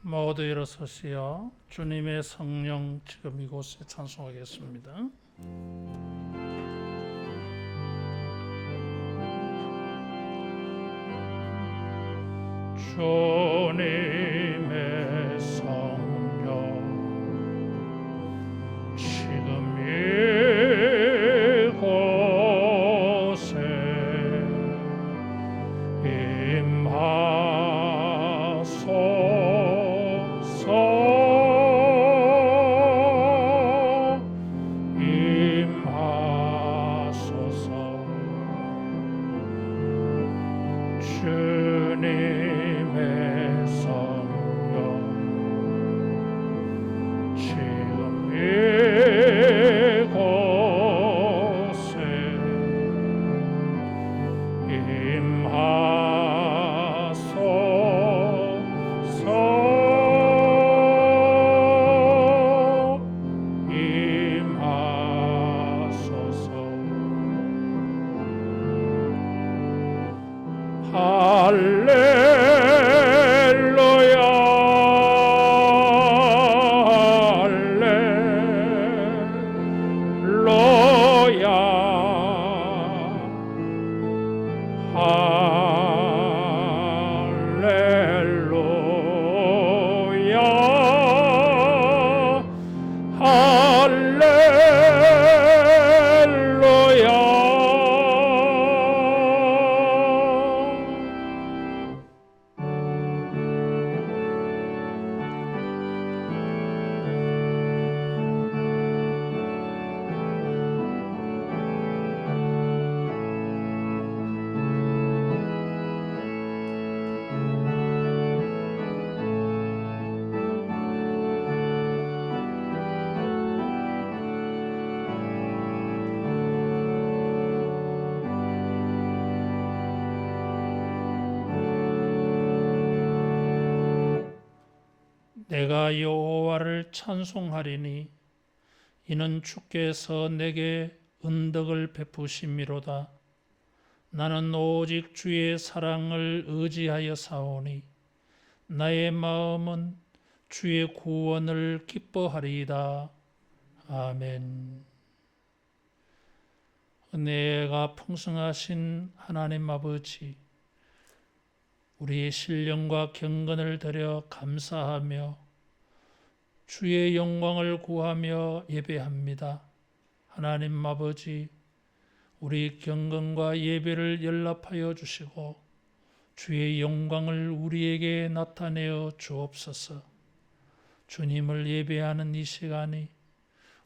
모두 일어서시어 주님의 성령 지금 이곳에 찬송하겠습니다. 주님의 성령 지금 이곳에 임하소서. 주님의 성령 지금 이곳에 임하소서. 할렐루야 할렐루야 내가 여호와를 찬송하리니 이는 주께서 내게 은덕을 베푸심이로다. 나는 오직 주의 사랑을 의지하여 사오니 나의 마음은 주의 구원을 기뻐하리이다. 아멘. 은혜가 풍성하신 하나님 아버지, 우리의 신령과 경건을 드려 감사하며 주의 영광을 구하며 예배합니다. 하나님 아버지, 우리 경건과 예배를 연락하여 주시고 주의 영광을 우리에게 나타내어 주옵소서. 주님을 예배하는 이 시간이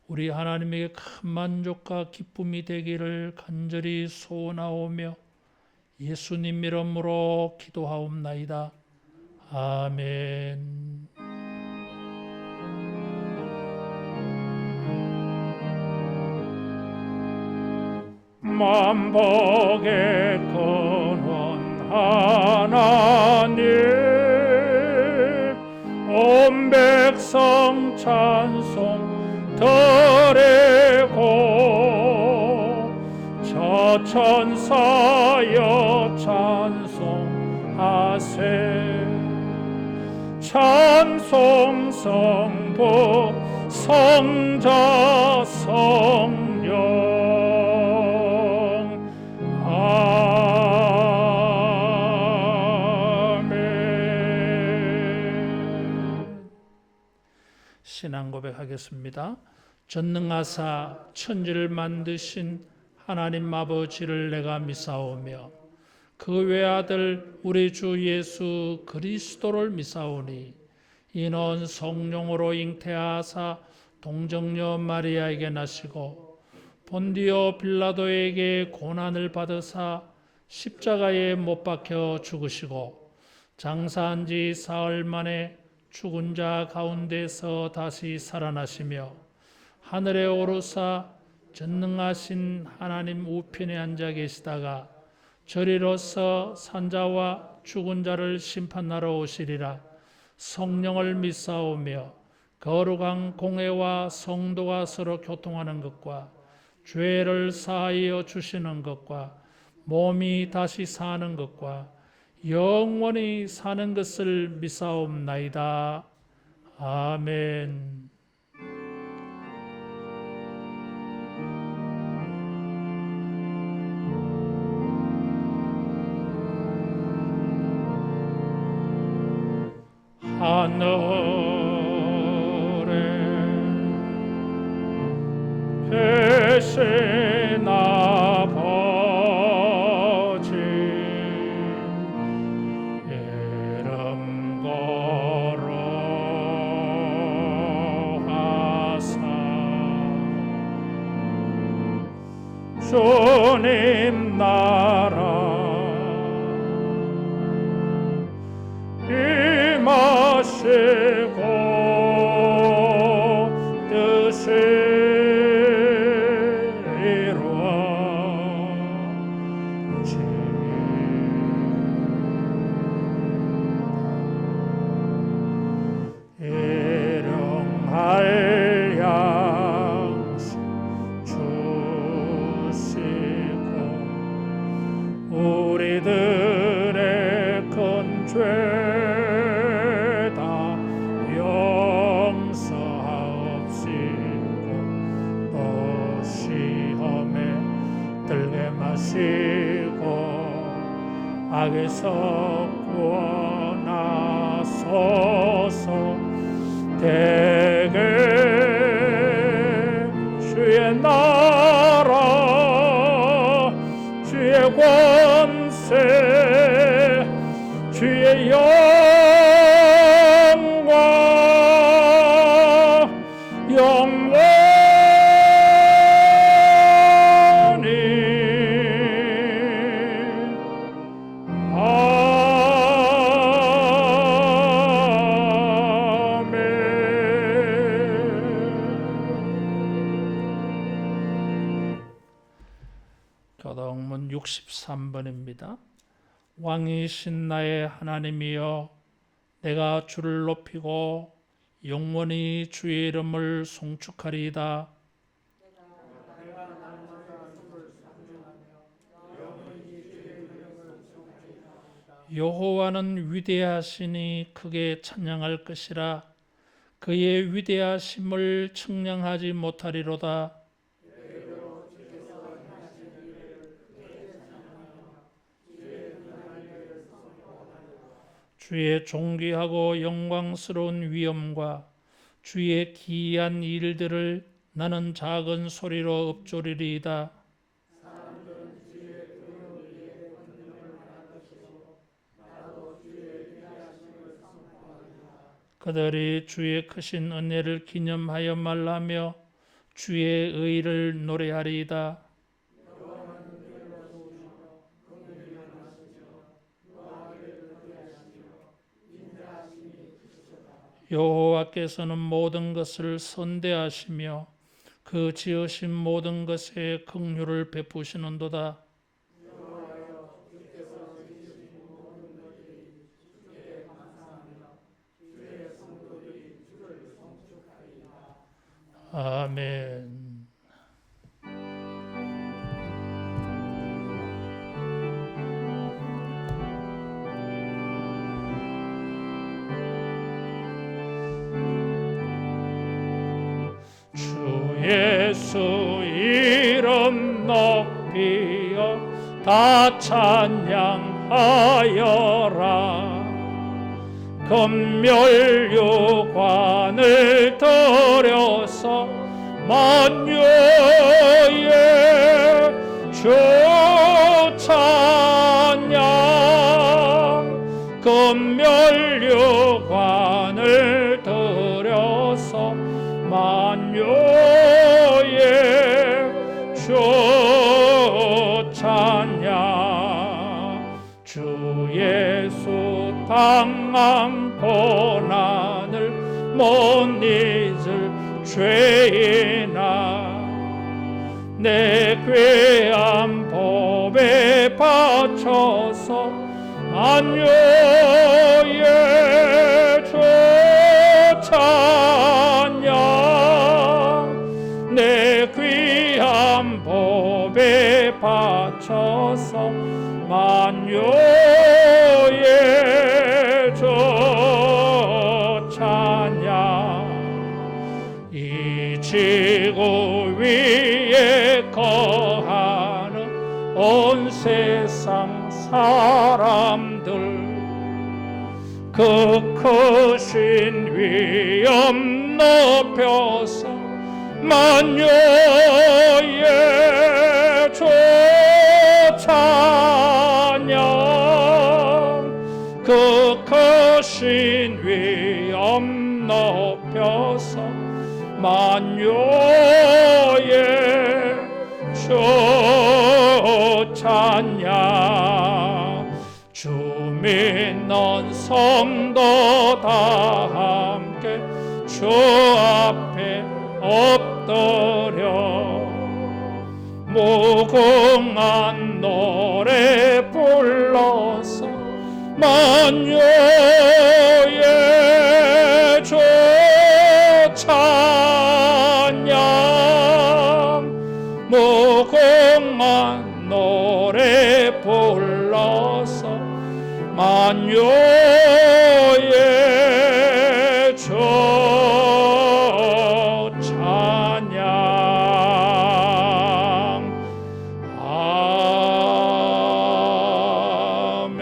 우리 하나님에게 큰 만족과 기쁨이 되기를 간절히 소원하오며 예수님 이름으로 기도하옵나이다. 아멘. 만복의 근원 하나님, 온 백성 찬송 드리고 저 천사여 찬송하세. 찬송 성부 성자 성령 신앙 고백하겠습니다. 전능하사 천지를 만드신 하나님 아버지를 내가 믿사오며 그 외아들 우리 주 예수 그리스도를 믿사오니 이는 성령으로 잉태하사 동정녀 마리아에게 나시고 본디오 빌라도에게 고난을 받으사 십자가에 못 박혀 죽으시고 장사한 지 사흘 만에 죽은 자 가운데서 다시 살아나시며 하늘에 오르사 전능하신 하나님 우편에 앉아 계시다가 저리로서 산자와 죽은 자를 심판하러 오시리라. 성령을 믿사오며 거룩한 공회와 성도가 서로 교통하는 것과 죄를 사하여 주시는 것과 몸이 다시 사는 것과 영원히 사는 것을 믿사옵나이다. 아멘. 하늘에 계신 아버지 이름 거룩하사 주님 나라 임하시고 뜻이 이루어지이다. 일용할 양식 주시고 우리들의 큰 죄 마시고 악에서 구원하소서. 대개 주의 나라 주의 권세 주의 영광 영원히 교동문 63번입니다. 왕이신 나의 하나님이여 내가 주를 높이고 영원히 주의 이름을 송축하리이다. 여호와는 위대하시니 크게 찬양할 것이라. 그의 위대하심을 측량하지 못하리로다. 주의 존귀하고 영광스러운 위엄과 주의 기이한 일들을 나는 작은 소리로 읊조리리이다. 그들이 주의 크신 은혜를 기념하여 말하며 주의 의를 노래하리이다. 여호와께서는 모든 것을 선대하시며 그 지으신 모든 것에 긍휼을 베푸시는도다. 아멘. 주 예수 이름 높이어 다 찬양하여라. 금멸유관을 들여서 만유의 주 찬양. 금멸유관을 들여서 만유의 주 찬양. 주 예수 당한 고난을 못 잊을 죄인아, 내 귀한 법에 바쳐서 안유의 주 찬양. 내 귀한 법에 바쳐서 만유의 주 찬양. 사람들 그 크신 위엄 높여서 만유의 주 찬양 그 크신 위엄 높여서 만유의 주 찬양 주 믿는 성도 다 함께 주 앞에 엎드려 무궁한 노래 불러서 만유의 주 찬양 무궁한 노래 불러서 만유의 주 찬양 아멘.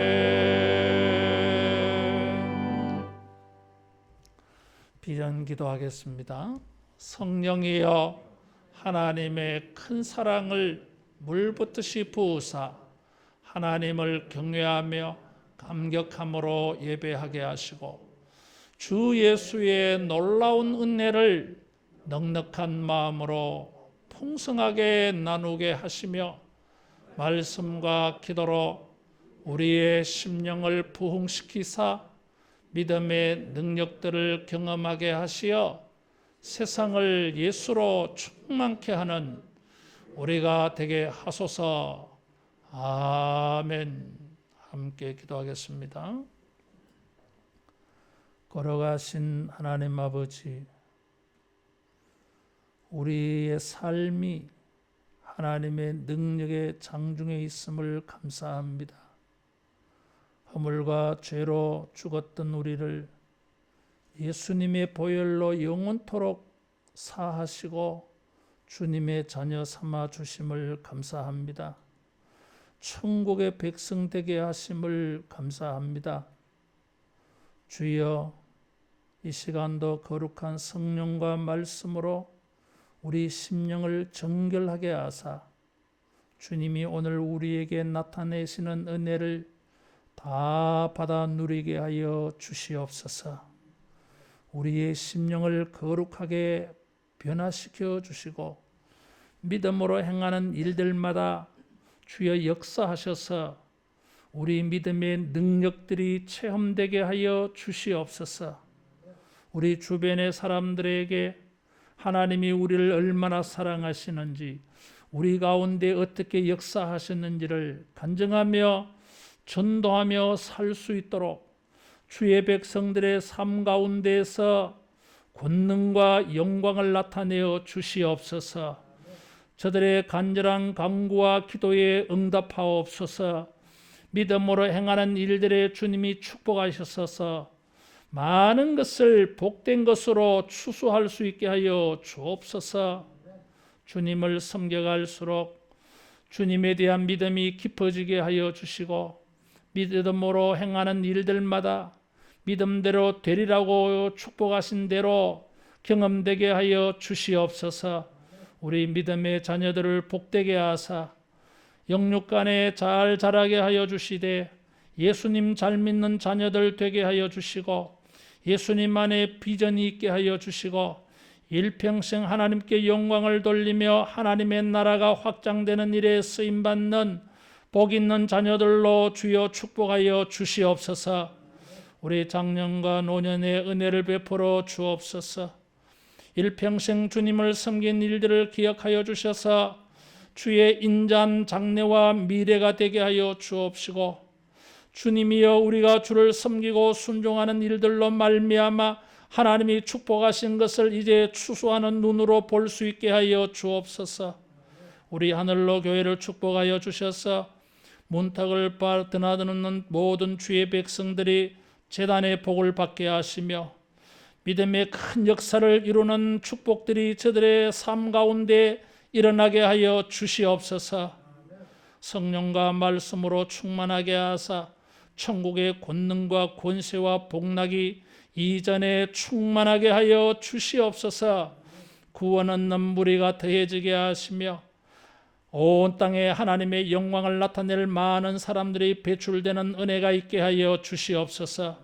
비전 기도하겠습니다. 성령이여 하나님의 큰 사랑을 물붓듯이 부으사 하나님을 경외하며 감격함으로 예배하게 하시고 주 예수의 놀라운 은혜를 넉넉한 마음으로 풍성하게 나누게 하시며 말씀과 기도로 우리의 심령을 부흥시키사 믿음의 능력들을 경험하게 하시어 세상을 예수로 충만케 하는 우리가 되게 하소서. 아멘. 함께 기도하겠습니다. 걸어가신 하나님 아버지, 우리의 삶이 하나님의 능력의 장중에 있음을 감사합니다. 허물과 죄로 죽었던 우리를 예수님의 보혈로 영원토록 사하시고 주님의 자녀 삼아 주심을 감사합니다. 천국의 백성 되게 하심을 감사합니다. 주여, 이 시간도 거룩한 성령과 말씀으로 우리 심령을 정결하게 하사 주님이 오늘 우리에게 나타내시는 은혜를 다 받아 누리게 하여 주시옵소서. 우리의 심령을 거룩하게 변화시켜 주시고 믿음으로 행하는 일들마다 주여 역사하셔서 우리 믿음의 능력들이 체험되게 하여 주시옵소서. 우리 주변의 사람들에게 하나님이 우리를 얼마나 사랑하시는지, 우리 가운데 어떻게 역사하셨는지를 간증하며 전도하며 살 수 있도록 주의 백성들의 삶 가운데에서 권능과 영광을 나타내어 주시옵소서. 저들의 간절한 간구와 기도에 응답하옵소서. 믿음으로 행하는 일들에 주님이 축복하셔서 많은 것을 복된 것으로 추수할 수 있게 하여 주옵소서. 주님을 섬겨갈수록 주님에 대한 믿음이 깊어지게 하여 주시고 믿음으로 행하는 일들마다 믿음대로 되리라고 축복하신 대로 경험되게 하여 주시옵소서. 우리 믿음의 자녀들을 복되게 하사 영육간에 잘 자라게 하여 주시되 예수님 잘 믿는 자녀들 되게 하여 주시고 예수님 안에 비전이 있게 하여 주시고 일평생 하나님께 영광을 돌리며 하나님의 나라가 확장되는 일에 쓰임받는 복 있는 자녀들로 주여 축복하여 주시옵소서. 우리 장년과 노년의 은혜를 베풀어 주옵소서. 일평생 주님을 섬긴 일들을 기억하여 주셔서 주의 인자한 장래와 미래가 되게 하여 주옵시고 주님이여 우리가 주를 섬기고 순종하는 일들로 말미암아 하나님이 축복하신 것을 이제 추수하는 눈으로 볼 수 있게 하여 주옵소서. 우리 하늘로 교회를 축복하여 주셔서 문턱을 드나드는 모든 주의 백성들이 제단의 복을 받게 하시며 믿음의 큰 역사를 이루는 축복들이 저들의 삶 가운데 일어나게 하여 주시옵소서. 성령과 말씀으로 충만하게 하사 천국의 권능과 권세와 복락이 이전에 충만하게 하여 주시옵소서. 구원 얻는 무리가 더해지게 하시며 온 땅에 하나님의 영광을 나타낼 많은 사람들이 배출되는 은혜가 있게 하여 주시옵소서.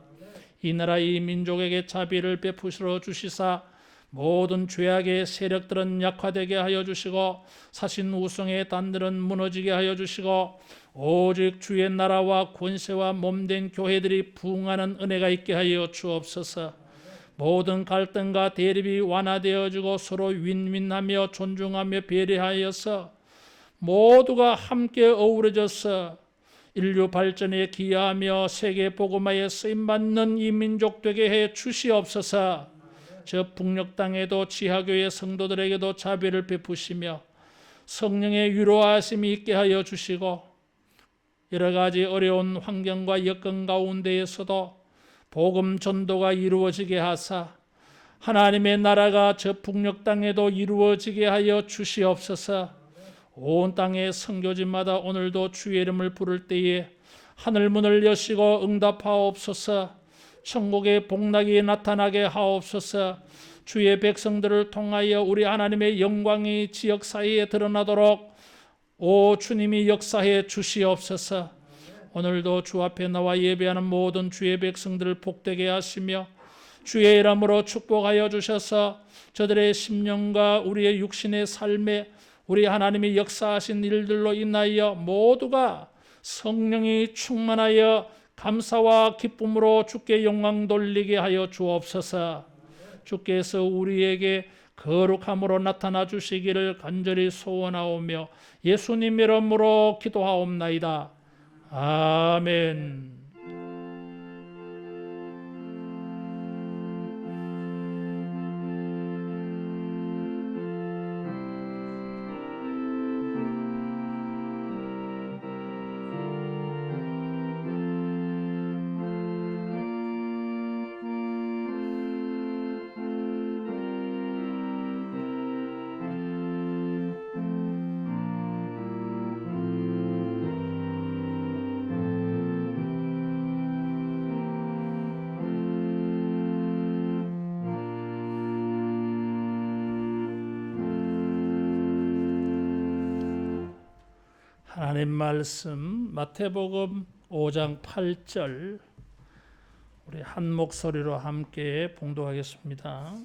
이 나라 이 민족에게 자비를 베푸시러 주시사 모든 죄악의 세력들은 약화되게 하여 주시고 사신 우성의 단들은 무너지게 하여 주시고 오직 주의 나라와 권세와 몸된 교회들이 부흥하는 은혜가 있게 하여 주옵소서. 모든 갈등과 대립이 완화되어지고 서로 윈윈하며 존중하며 배려하여서 모두가 함께 어우러져서 인류 발전에 기여하며 세계 복음화에 쓰임받는 이 민족 되게 해 주시옵소서. 저 북녘 땅에도 지하교회 성도들에게도 자비를 베푸시며 성령의 위로하심이 있게 하여 주시고 여러 가지 어려운 환경과 여건 가운데에서도 복음 전도가 이루어지게 하사 하나님의 나라가 저 북녘 땅에도 이루어지게 하여 주시옵소서. 온 땅의 선교지마다 오늘도 주의 이름을 부를 때에 하늘 문을 여시고 응답하옵소서. 천국의 복락이 나타나게 하옵소서. 주의 백성들을 통하여 우리 하나님의 영광이 지역 사이에 드러나도록 오 주님이 역사해 주시옵소서. 오늘도 주 앞에 나와 예배하는 모든 주의 백성들을 복되게 하시며 주의 이름으로 축복하여 주셔서 저들의 심령과 우리의 육신의 삶에 우리 하나님이 역사하신 일들로 인하여 모두가 성령이 충만하여 감사와 기쁨으로 주께 영광 돌리게 하여 주옵소서. 주께서 우리에게 거룩함으로 나타나 주시기를 간절히 소원하오며 예수님 이름으로 기도하옵나이다. 아멘. 하나님 말씀 마태복음 5장 8절 우리 한 목소리로 함께 봉독하겠습니다.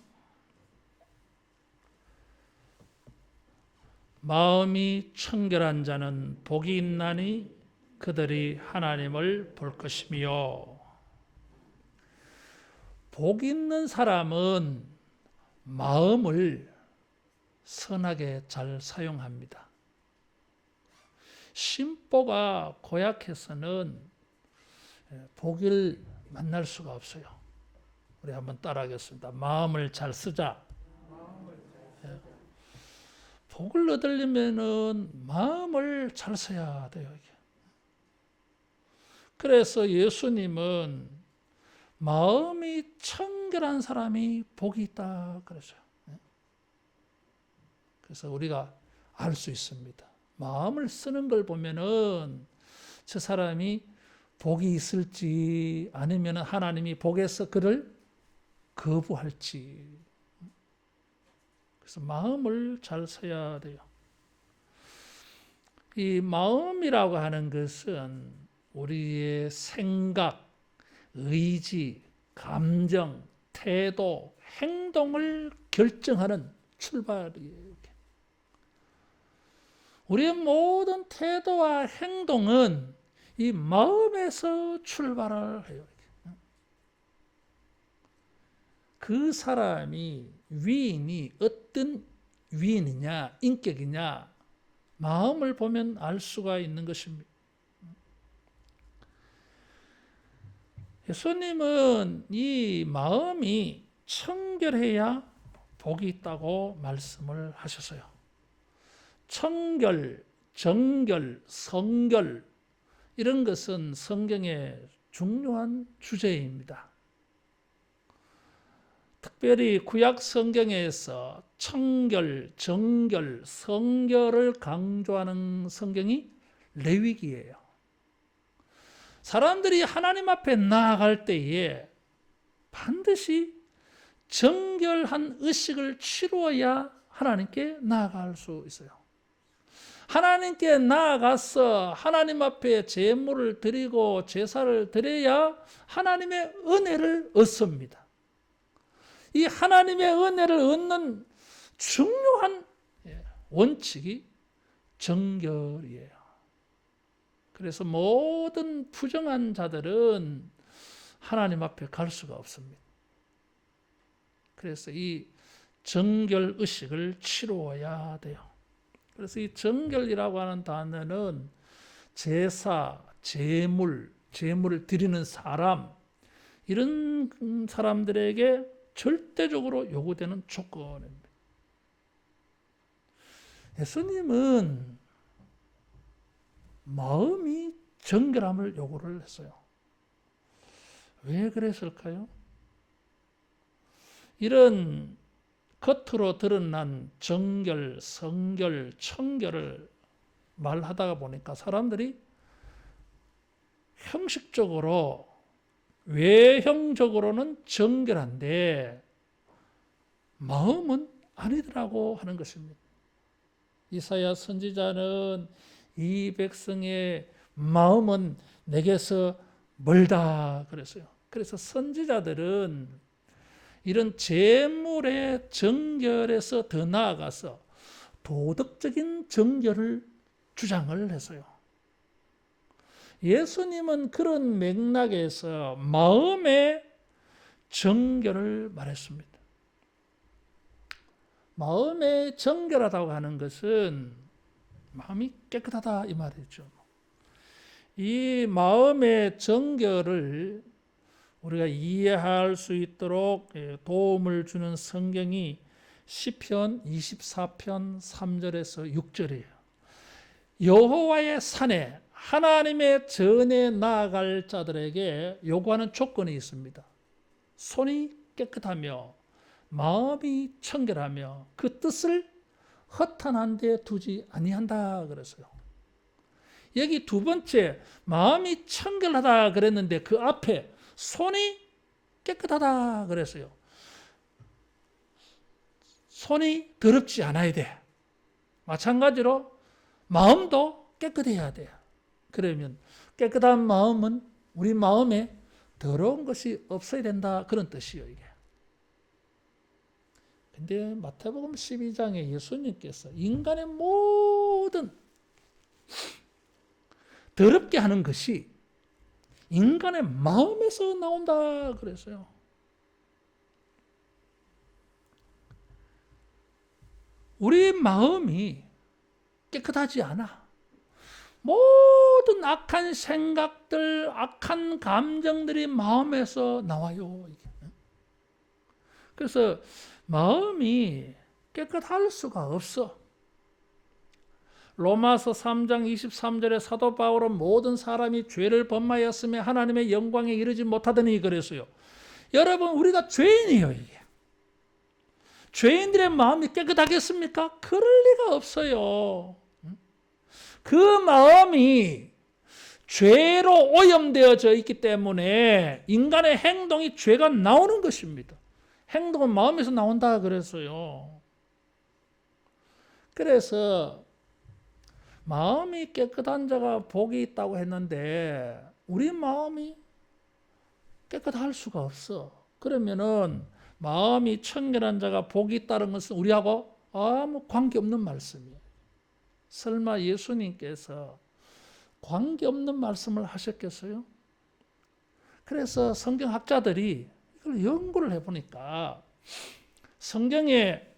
마음이 청결한 자는 복이 있나니 그들이 하나님을 볼 것이며. 복 있는 사람은 마음을 선하게 잘 사용합니다. 심보가 고약해서는 복을 만날 수가 없어요. 우리 한번 따라하겠습니다. 마음을 잘 쓰자. 복을 얻으려면은 마음을 잘 써야 돼요. 그래서 예수님은 마음이 청결한 사람이 복이 있다 그러죠. 그래서 우리가 알 수 있습니다. 마음을 쓰는 걸 보면은 저 사람이 복이 있을지 아니면 하나님이 복에서 그를 거부할지. 그래서 마음을 잘 써야 돼요. 이 마음이라고 하는 것은 우리의 생각, 의지, 감정, 태도, 행동을 결정하는 출발이에요. 우리의 모든 태도와 행동은 이 마음에서 출발을 해요. 그 사람이 위인이 어떤 위인이냐, 인격이냐, 마음을 보면 알 수가 있는 것입니다. 예수님은 이 마음이 청결해야 복이 있다고 말씀을 하셨어요. 청결, 정결, 성결 이런 것은 성경의 중요한 주제입니다. 특별히 구약 성경에서 청결, 정결, 성결을 강조하는 성경이 레위기예요. 사람들이 하나님 앞에 나아갈 때에 반드시 정결한 의식을 치루어야 하나님께 나아갈 수 있어요. 하나님께 나아가서 하나님 앞에 제물을 드리고 제사를 드려야 하나님의 은혜를 얻습니다. 이 하나님의 은혜를 얻는 중요한 원칙이 정결이에요. 그래서 모든 부정한 자들은 하나님 앞에 갈 수가 없습니다. 그래서 이 정결 의식을 치루어야 돼요. 그래서 이 정결이라고 하는 단어는 제사, 제물을 드리는 사람, 이런 사람들에게 절대적으로 요구되는 조건입니다. 예수님은 마음이 정결함을 요구를 했어요. 왜 그랬을까요? 이런 겉으로 드러난 정결, 성결, 청결을 말하다가 보니까 사람들이 형식적으로, 외형적으로는 정결한데 마음은 아니더라고 하는 것입니다. 이사야 선지자는 이 백성의 마음은 내게서 멀다 그랬어요. 그래서 선지자들은 이런 제물의 정결에서 더 나아가서 도덕적인 정결을 주장을 했어요. 예수님은 그런 맥락에서 마음의 정결을 말했습니다. 마음의 정결하다고 하는 것은 마음이 깨끗하다 이 말이죠. 이 마음의 정결을 우리가 이해할 수 있도록 도움을 주는 성경이 시편 24편 3절에서 6절이에요. 여호와의 산에 하나님의 전에 나아갈 자들에게 요구하는 조건이 있습니다. 손이 깨끗하며 마음이 청결하며 그 뜻을 허탄한 데 두지 아니한다 그랬어요. 여기 두 번째 마음이 청결하다 그랬는데 그 앞에 손이 깨끗하다 그랬어요. 손이 더럽지 않아야 돼. 마찬가지로 마음도 깨끗해야 돼요. 그러면 깨끗한 마음은 우리 마음에 더러운 것이 없어야 된다 그런 뜻이에요. 이게. 근데 마태복음 12장에 예수님께서 인간의 모든 더럽게 하는 것이 인간의 마음에서 나온다 그랬어요. 우리 마음이 깨끗하지 않아. 모든 악한 생각들, 악한 감정들이 마음에서 나와요. 그래서 마음이 깨끗할 수가 없어. 로마서 3장 23절에 사도 바울은 모든 사람이 죄를 범하였으며 하나님의 영광에 이르지 못하더니 그랬어요. 여러분, 우리가 죄인이에요. 이게. 죄인들의 마음이 깨끗하겠습니까? 그럴 리가 없어요. 그 마음이 죄로 오염되어져 있기 때문에 인간의 행동이 죄가 나오는 것입니다. 행동은 마음에서 나온다 그랬어요. 그래서 마음이 깨끗한 자가 복이 있다고 했는데 우리 마음이 깨끗할 수가 없어. 그러면은 마음이 청결한 자가 복이 있다는 것은 우리하고 아무 관계없는 말씀이에요. 설마 예수님께서 관계없는 말씀을 하셨겠어요? 그래서 성경학자들이 이걸 연구를 해보니까 성경에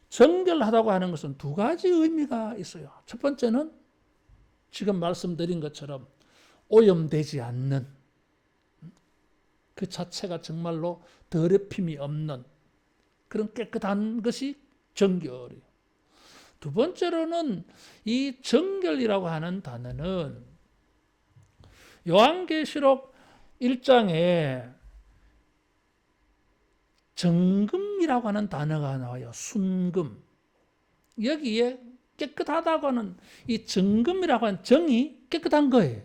정결하다고 하는 것은 두 가지 의미가 있어요. 첫 번째는 지금 말씀드린 것처럼 오염되지 않는, 그 자체가 정말로 더럽힘이 없는 그런 깨끗한 것이 정결이에요. 두 번째로는 이 정결이라고 하는 단어는 요한계시록 1장에 정금이라고 하는 단어가 나와요. 순금. 여기에 깨끗하다고 하는 이 정금이라고 하는 정이 깨끗한 거예요.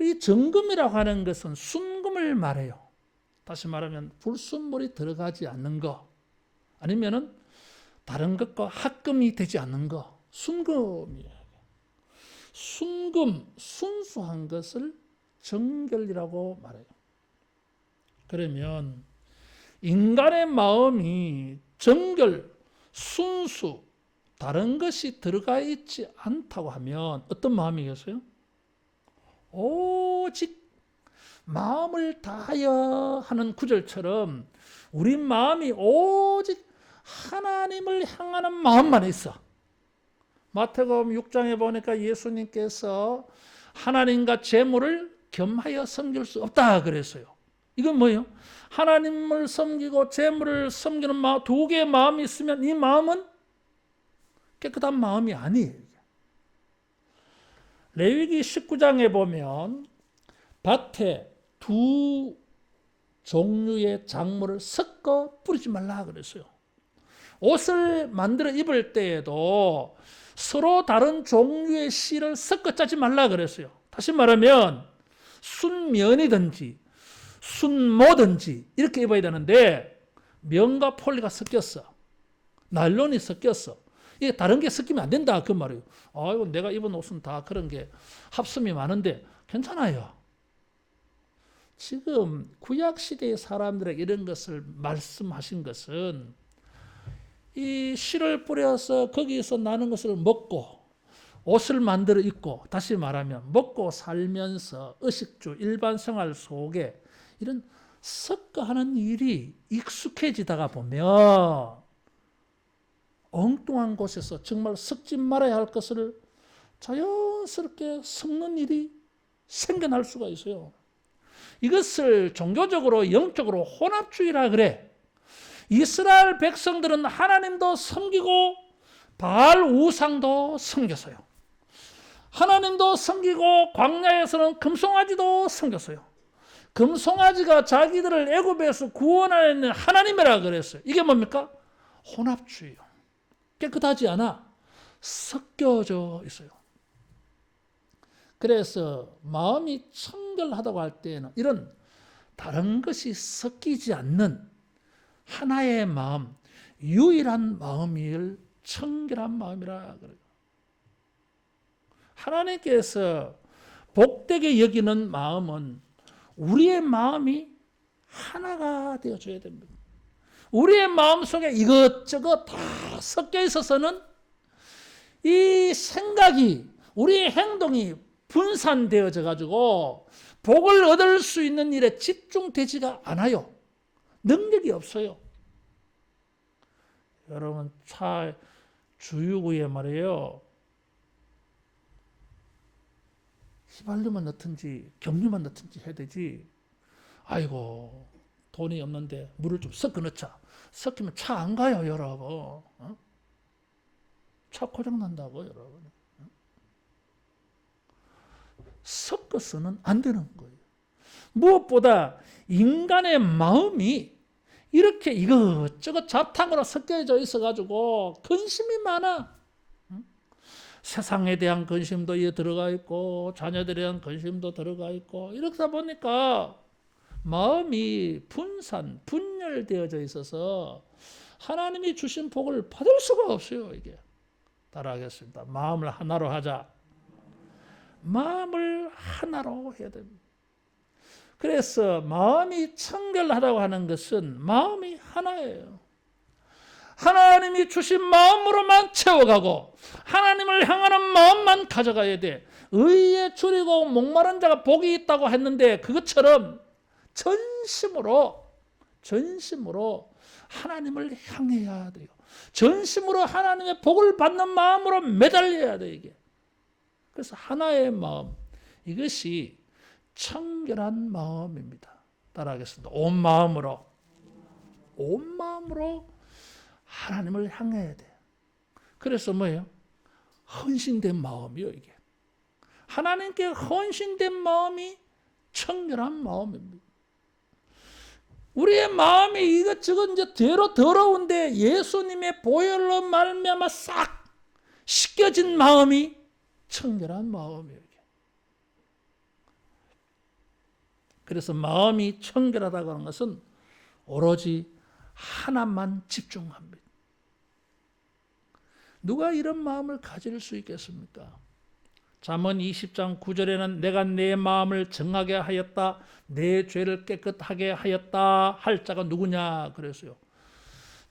이 정금이라고 하는 것은 순금을 말해요. 다시 말하면 불순물이 들어가지 않는 거, 아니면은 다른 것과 합금이 되지 않는 거, 순금이에요. 순금, 순수한 것을 정결이라고 말해요. 그러면 인간의 마음이 정결, 순수, 다른 것이 들어가 있지 않다고 하면 어떤 마음이겠어요? 오직 마음을 다하여 하는 구절처럼 우리 마음이 오직 하나님을 향하는 마음만 있어. 마태복음 6장에 보니까 예수님께서 하나님과 재물을 겸하여 섬길 수 없다 그랬어요. 이건 뭐예요? 하나님을 섬기고 재물을 섬기는 마음, 두 개의 마음이 있으면 이 마음은 깨끗한 마음이 아니에요. 레위기 19장에 보면 밭에 두 종류의 작물을 섞어 뿌리지 말라 그랬어요. 옷을 만들어 입을 때에도 서로 다른 종류의 실을 섞어 짜지 말라 그랬어요. 다시 말하면 순면이든지 순모든지 이렇게 입어야 되는데 면과 폴리가 섞였어. 나일론이 섞였어. 이게 다른 게 섞이면 안 된다 그 말이에요. 아이고 내가 입은 옷은 다 그런 게 합성이 많은데 괜찮아요. 지금 구약시대의 사람들에게 이런 것을 말씀하신 것은 이 씨를 뿌려서 거기서 나는 것을 먹고 옷을 만들어 입고, 다시 말하면 먹고 살면서 의식주 일반 생활 속에 이런 섞어하는 일이 익숙해지다가 보면 엉뚱한 곳에서 정말 섞지 말아야 할 것을 자연스럽게 섞는 일이 생겨날 수가 있어요. 이것을 종교적으로 영적으로 혼합주의라 그래. 이스라엘 백성들은 하나님도 섬기고 바알 우상도 섬겼어요. 하나님도 섬기고 광야에서는 금송아지도 섬겼어요. 금송아지가 자기들을 애굽에서 구원하는 하나님이라 그랬어요. 이게 뭡니까? 혼합주의요. 깨끗하지 않아. 섞여져 있어요. 그래서 마음이 청결하다고 할 때에는 이런 다른 것이 섞이지 않는 하나의 마음, 유일한 마음을 청결한 마음이라 그래요. 하나님께서 복되게 여기는 마음은 우리의 마음이 하나가 되어줘야 됩니다. 우리의 마음 속에 이것저것 다 섞여 있어서는 이 생각이, 우리의 행동이 분산되어져 가지고 복을 얻을 수 있는 일에 집중되지가 않아요. 능력이 없어요. 여러분 차 주유구에 말이에요. 휘발유만 넣든지 경유만 넣든지 해야 되지. 아이고 돈이 없는데 물을 좀 섞어 넣자. 섞이면 차 안 가요 여러분. 어? 차 고장 난다고 여러분. 섞어서는 안 되는 거예요. 무엇보다 인간의 마음이 이렇게 이것저것 잡탕으로 섞여져 있어가지고 근심이 많아. 세상에 대한 근심도 이에 들어가 있고 자녀들에 대한 근심도 들어가 있고 이러다 보니까 마음이 분열되어져 있어서 하나님이 주신 복을 받을 수가 없어요. 이게 따라하겠습니다. 마음을 하나로 하자. 마음을 하나로 해야 됩니다. 그래서 마음이 청결하다고 하는 것은 마음이 하나예요. 하나님이 주신 마음으로만 채워가고 하나님을 향하는 마음만 가져가야 돼. 의에 줄이고 목마른 자가 복이 있다고 했는데 그것처럼 전심으로 하나님을 향해야 돼요. 전심으로 하나님의 복을 받는 마음으로 매달려야 돼 이게. 그래서 하나의 마음, 이것이 청결한 마음입니다. 따라하겠습니다. 온 마음으로 하나님을 향해야 돼. 그래서 뭐예요? 헌신된 마음이요 이게. 하나님께 헌신된 마음이 청결한 마음입니다. 우리의 마음이 이것저것 이제 더러운데 예수님의 보혈로 말미암아 싹 씻겨진 마음이 청결한 마음이에요. 그래서 마음이 청결하다고 하는 것은 오로지 하나만 집중합니다. 누가 이런 마음을 가질 수 있겠습니까? 잠언 20장 9절에는 내가 내 마음을 정하게 하였다, 내 죄를 깨끗하게 하였다 할 자가 누구냐 그랬어요.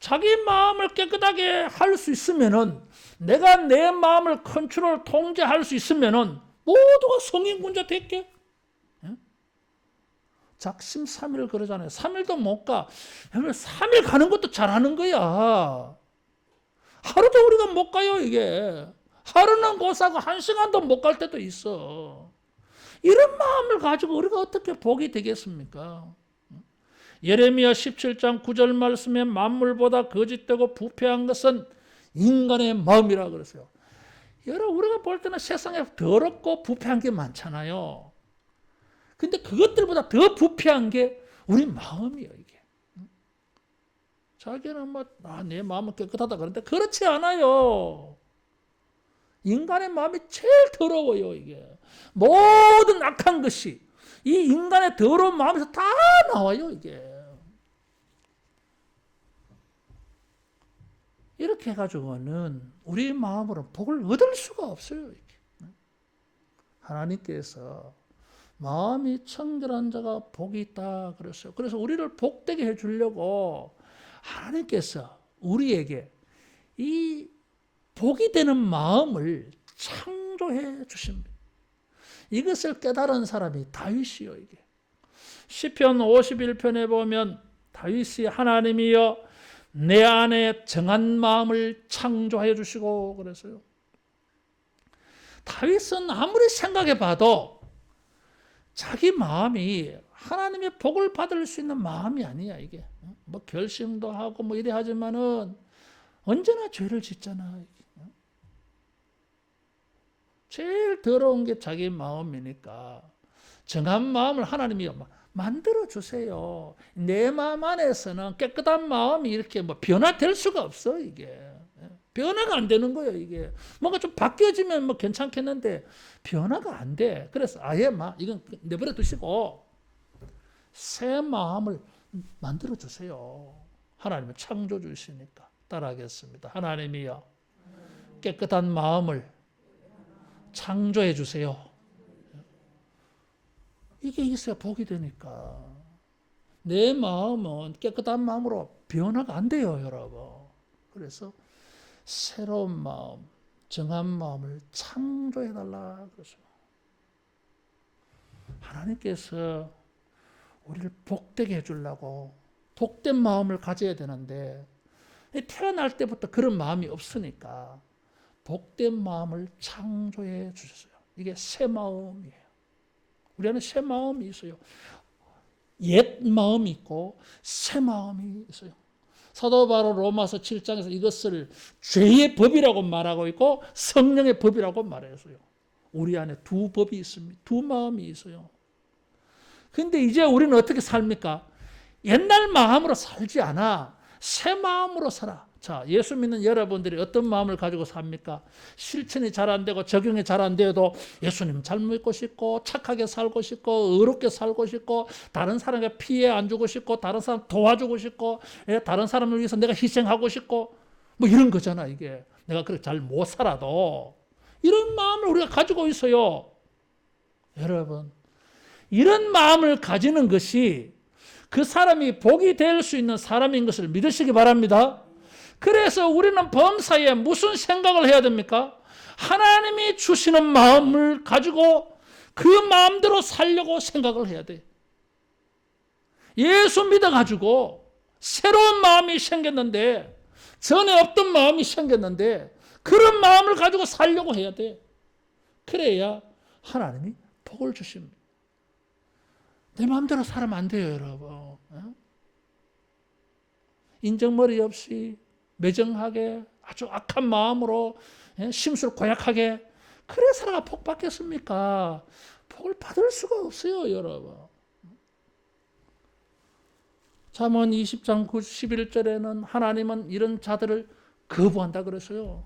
자기 마음을 깨끗하게 할 수 있으면은, 내가 내 마음을 컨트롤 통제할 수 있으면은 모두가 성인군자 됐게. 작심삼일 그러잖아요. 3일도 못 가. 3일 가는 것도 잘하는 거야. 하루도 우리가 못 가요, 이게. 하루는 고사고 1시간도 못 갈 때도 있어. 이런 마음을 가지고 우리가 어떻게 복이 되겠습니까? 예레미야 17장 9절 말씀에 만물보다 거짓되고 부패한 것은 인간의 마음이라 그랬어요. 여러분, 우리가 볼 때는 세상에 더럽고 부패한 게 많잖아요. 근데 그것들보다 더 부패한 게 우리 마음이에요, 이게. 자기는 내 마음은 깨끗하다 그러는데 그렇지 않아요. 인간의 마음이 제일 더러워요, 이게. 모든 악한 것이 이 인간의 더러운 마음에서 다 나와요, 이게. 이렇게 해가지고는 우리 마음으로 복을 얻을 수가 없어요, 이게. 하나님께서 마음이 청결한 자가 복이 있다 그랬어요. 그래서 우리를 복되게 해주려고 하나님께서 우리에게 이 복이 되는 마음을 창조해 주십니다. 이것을 깨달은 사람이 다윗이요, 이게. 시편 51편에 보면 다윗이 하나님이여 내 안에 정한 마음을 창조해 주시고 그랬어요. 다윗은 아무리 생각해 봐도 자기 마음이 하나님의 복을 받을 수 있는 마음이 아니야, 이게. 결심도 하고 이래 하지만은 언제나 죄를 짓잖아. 제일 더러운 게 자기 마음이니까 정한 마음을 하나님이 만들어 주세요. 내 마음 안에서는 깨끗한 마음이 이렇게 변화될 수가 없어, 이게. 변화가 안 되는 거예요, 이게. 뭔가 좀 바뀌어지면 괜찮겠는데 변화가 안 돼. 그래서 아예 이건 내버려 두시고 새 마음을 만들어 주세요. 하나님은 창조주시니까 따라하겠습니다. 하나님이여 깨끗한 마음을 창조해 주세요. 이게 있어야 복이 되니까. 내 마음은 깨끗한 마음으로 변화가 안 돼요, 여러분. 그래서 새로운 마음, 정한 마음을 창조해 달라 그러죠. 하나님께서 우리를 복되게 해주려고 복된 마음을 가져야 되는데 태어날 때부터 그런 마음이 없으니까 복된 마음을 창조해 주셨어요. 이게 새 마음이에요. 우리 안에 새 마음이 있어요. 옛 마음이 있고 새 마음이 있어요. 사도 바로 로마서 7장에서 이것을 죄의 법이라고 말하고 있고 성령의 법이라고 말했어요. 우리 안에 두 법이 있습니다. 두 마음이 있어요. 근데 이제 우리는 어떻게 삽니까? 옛날 마음으로 살지 않아. 새 마음으로 살아. 자, 예수 믿는 여러분들이 어떤 마음을 가지고 삽니까? 실천이 잘 안 되고 적용이 잘 안 되어도 예수님 잘 믿고 싶고 착하게 살고 싶고 의롭게 살고 싶고 다른 사람에게 피해 안 주고 싶고 다른 사람 도와주고 싶고 다른 사람을 위해서 내가 희생하고 싶고 이런 거잖아, 이게. 내가 그렇게 잘 못 살아도 이런 마음을 우리가 가지고 있어요. 여러분, 이런 마음을 가지는 것이 그 사람이 복이 될 수 있는 사람인 것을 믿으시기 바랍니다. 그래서 우리는 범사에 무슨 생각을 해야 됩니까? 하나님이 주시는 마음을 가지고 그 마음대로 살려고 생각을 해야 돼. 예수 믿어가지고 새로운 마음이 생겼는데, 전에 없던 마음이 생겼는데 그런 마음을 가지고 살려고 해야 돼. 그래야 하나님이 복을 주십니다. 내 마음대로 살면 안 돼요, 여러분. 인정머리 없이 매정하게 아주 악한 마음으로 심술 고약하게 그래 살아가 복 받겠습니까? 복을 받을 수가 없어요, 여러분. 잠언 20장 11절에는 하나님은 이런 자들을 거부한다 그랬어요.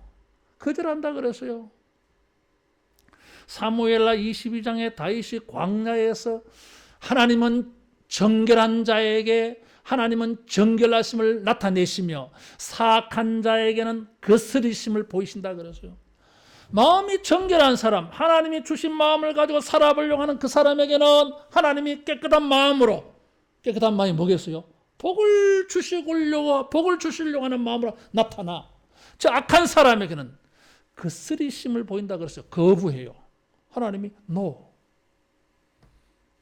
거절한다 그랬어요. 사무엘하 22장에 다윗이 광야에서 하나님은 정결한 자에게 하나님은 정결하심을 나타내시며 사악한 자에게는 거스리심을 보이신다 그랬어요. 마음이 정결한 사람, 하나님이 주신 마음을 가지고 살아보려고 하는 그 사람에게는 하나님이 깨끗한 마음으로, 깨끗한 마음이 뭐겠어요? 복을 주시려고 하는 마음으로 나타나. 저 악한 사람에게는 거스리심을 보인다 그랬어요. 거부해요. 하나님이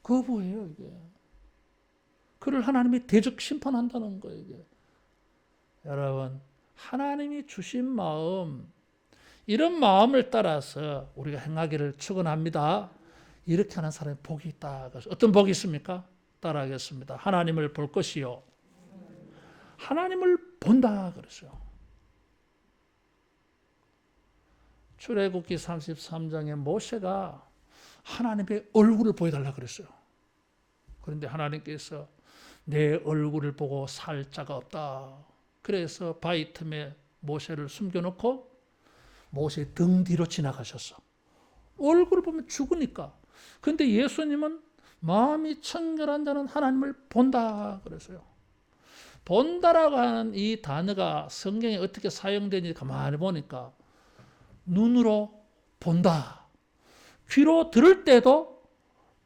거부해요. 이게 그를 하나님이 대적 심판한다는 거예요. 이게. 여러분, 하나님이 주신 마음, 이런 마음을 따라서 우리가 행하기를 축원합니다. 이렇게 하는 사람이 복이 있다. 어떤 복이 있습니까? 따라하겠습니다. 하나님을 볼 것이요, 하나님을 본다 그랬어요. 출애굽기 33장에 모세가 하나님의 얼굴을 보여달라 그랬어요. 그런데 하나님께서 내 얼굴을 보고 살 자가 없다. 그래서 바위 틈에 모세를 숨겨놓고 모세 등 뒤로 지나가셨어. 얼굴을 보면 죽으니까. 그런데 예수님은 마음이 청결한 자는 하나님을 본다 그랬어요. 본다라고 하는 이 단어가 성경에 어떻게 사용되는지 가만히 보니까 눈으로 본다, 귀로 들을 때도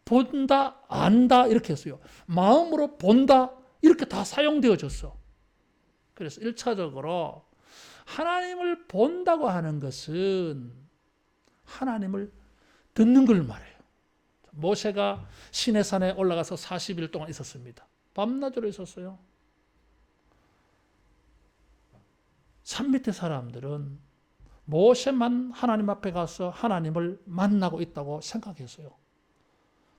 본다, 안다 이렇게 했어요. 마음으로 본다 이렇게 다 사용되어졌어. 그래서 1차적으로 하나님을 본다고 하는 것은 하나님을 듣는 걸 말해요. 모세가 시내산에 올라가서 40일 동안 있었습니다. 밤낮으로 있었어요. 산 밑에 사람들은 모세만 하나님 앞에 가서 하나님을 만나고 있다고 생각했어요.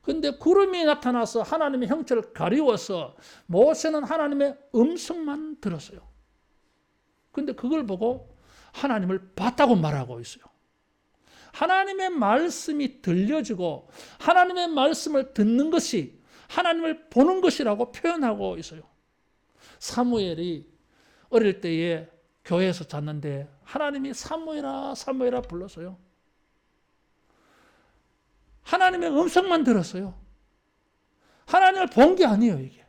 그런데 구름이 나타나서 하나님의 형체를 가리워서 모세는 하나님의 음성만 들었어요. 그런데 그걸 보고 하나님을 봤다고 말하고 있어요. 하나님의 말씀이 들려지고 하나님의 말씀을 듣는 것이 하나님을 보는 것이라고 표현하고 있어요. 사무엘이 어릴 때에 교회에서 잤는데 하나님이 사무엘아 사무엘아 불렀어요. 하나님의 음성만 들었어요. 하나님을 본 게 아니에요, 이게.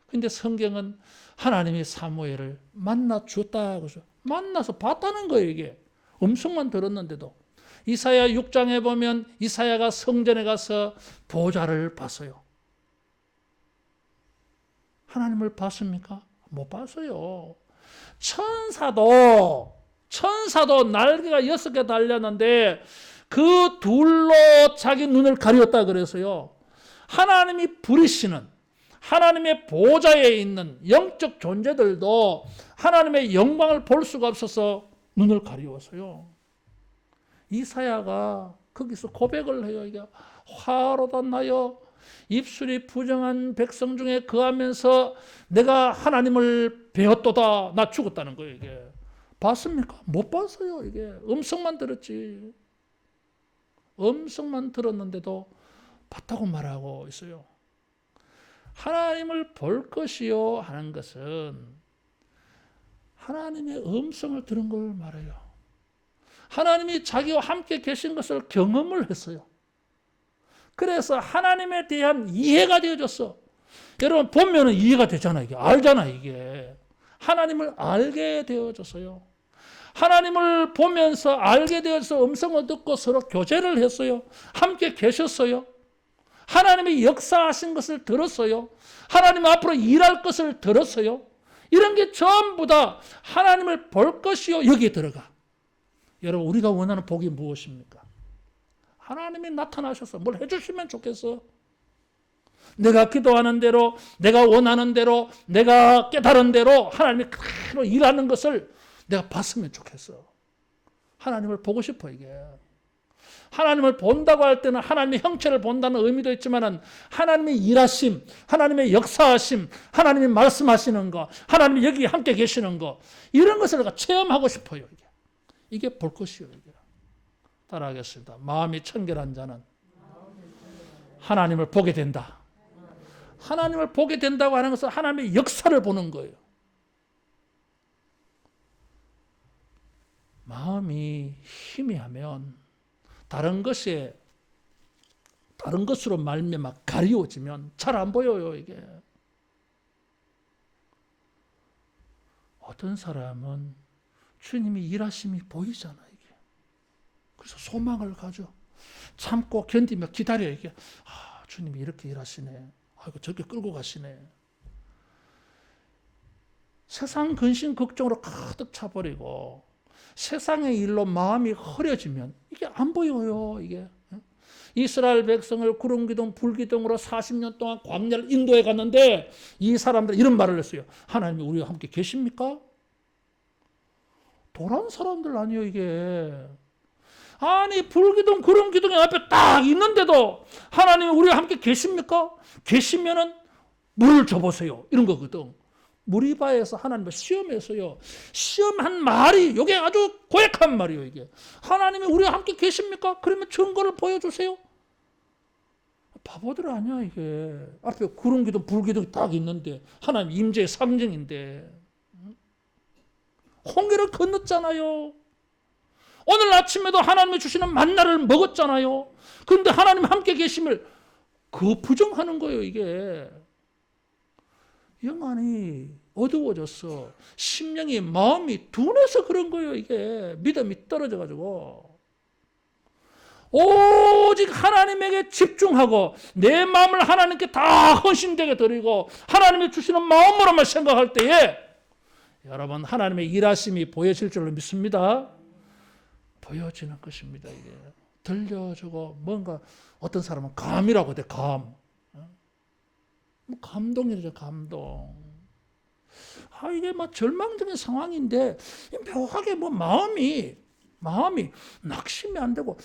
근데 성경은 하나님이 사무엘을 만나 주었다. 그래서 만나서 봤다는 거예요, 이게. 음성만 들었는데도. 이사야 6장에 보면 이사야가 성전에 가서 보좌를 봤어요. 하나님을 봤습니까? 못 봤어요. 천사도 날개가 6개 달렸는데 그 둘로 자기 눈을 가렸다 그래서요. 하나님이 부리시는 하나님의 보좌에 있는 영적 존재들도 하나님의 영광을 볼 수가 없어서 눈을 가리웠어요. 이사야가 거기서 고백을 해요. 이게 화로다 나여 입술이 부정한 백성 중에 거하면서 내가 하나님을 배웠도다. 나 죽었다는 거예요. 이게 봤습니까? 못 봤어요. 이게 음성만 들었지. 음성만 들었는데도 봤다고 말하고 있어요. 하나님을 볼 것이요 하는 것은 하나님의 음성을 들은 걸 말해요. 하나님이 자기와 함께 계신 것을 경험을 했어요. 그래서 하나님에 대한 이해가 되어졌어. 여러분 보면 이해가 되잖아. 이게 알잖아. 이게 하나님을 알게 되어졌어요. 하나님을 보면서 알게 되어서 음성을 듣고 서로 교제를 했어요. 함께 계셨어요. 하나님이 역사하신 것을 들었어요. 하나님 앞으로 일할 것을 들었어요. 이런 게 전부 다 하나님을 볼 것이요 여기에 들어가. 여러분 우리가 원하는 복이 무엇입니까? 하나님이 나타나셔서 뭘 해주시면 좋겠어. 내가 기도하는 대로, 내가 원하는 대로, 내가 깨달은 대로 하나님이 그대로 일하는 것을 내가 봤으면 좋겠어. 하나님을 보고 싶어 이게. 하나님을 본다고 할 때는 하나님의 형체를 본다는 의미도 있지만 하나님의 일하심, 하나님의 역사하심, 하나님이 말씀하시는 거, 하나님이 여기 함께 계시는 거 이런 것을 내가 체험하고 싶어요. 이게 볼 것이요. 이게. 따라하겠습니다. 마음이 청결한 자는 하나님을 보게 된다. 하나님을 보게 된다고 하는 것은 하나님의 역사를 보는 거예요. 마음이 마음이 희미하면 다른 것으로 말미암아 가리워지면 잘 안 보여요, 이게. 어떤 사람은 주님이 일하심이 보이잖아, 이게. 그래서 소망을 가져. 참고 견디며 기다려, 이게. 아, 주님이 이렇게 일하시네. 아이고, 저렇게 끌고 가시네. 세상 근심 걱정으로 가득 차버리고 세상의 일로 마음이 흐려지면 이게 안 보여요, 이게. 이스라엘 백성을 구름기둥 불기둥으로 40년 동안 광야를 인도해 갔는데 이 사람들 이런 말을 했어요. 하나님이 우리와 함께 계십니까? 도란 사람들 아니에요, 이게. 아니, 불기둥 구름기둥이 앞에 딱 있는데도 하나님이 우리와 함께 계십니까? 계시면은 물을 줘보세요, 이런 거거든. 무리바에서 하나님을 시험해서요. 시험한 말이 이게 아주 고약한 말이에요, 이게. 하나님이 우리와 함께 계십니까? 그러면 증거를 보여주세요. 바보들 아니야, 이게. 앞에 구름기둥 불기둥이 딱 있는데 하나님 임재의 상징인데. 홍해를 건넜잖아요. 오늘 아침에도 하나님이 주시는 만나를 먹었잖아요. 그런데 하나님 함께 계심을 부정하는 거예요, 이게. 영안이 어두워졌어. 심령이, 마음이 둔해서 그런 거예요, 이게. 믿음이 떨어져가지고. 오직 하나님에게 집중하고 내 마음을 하나님께 다 헌신되게 드리고 하나님이 주시는 마음으로만 생각할 때에 여러분, 하나님의 일하심이 보여질 줄로 믿습니다. 보여지는 것입니다, 이게. 들려주고 뭔가 어떤 사람은 감이라고 돼, 감. 감동이죠, 감동. 아, 이게 막 절망적인 상황인데 묘하게 뭐 마음이 낙심이 안 되고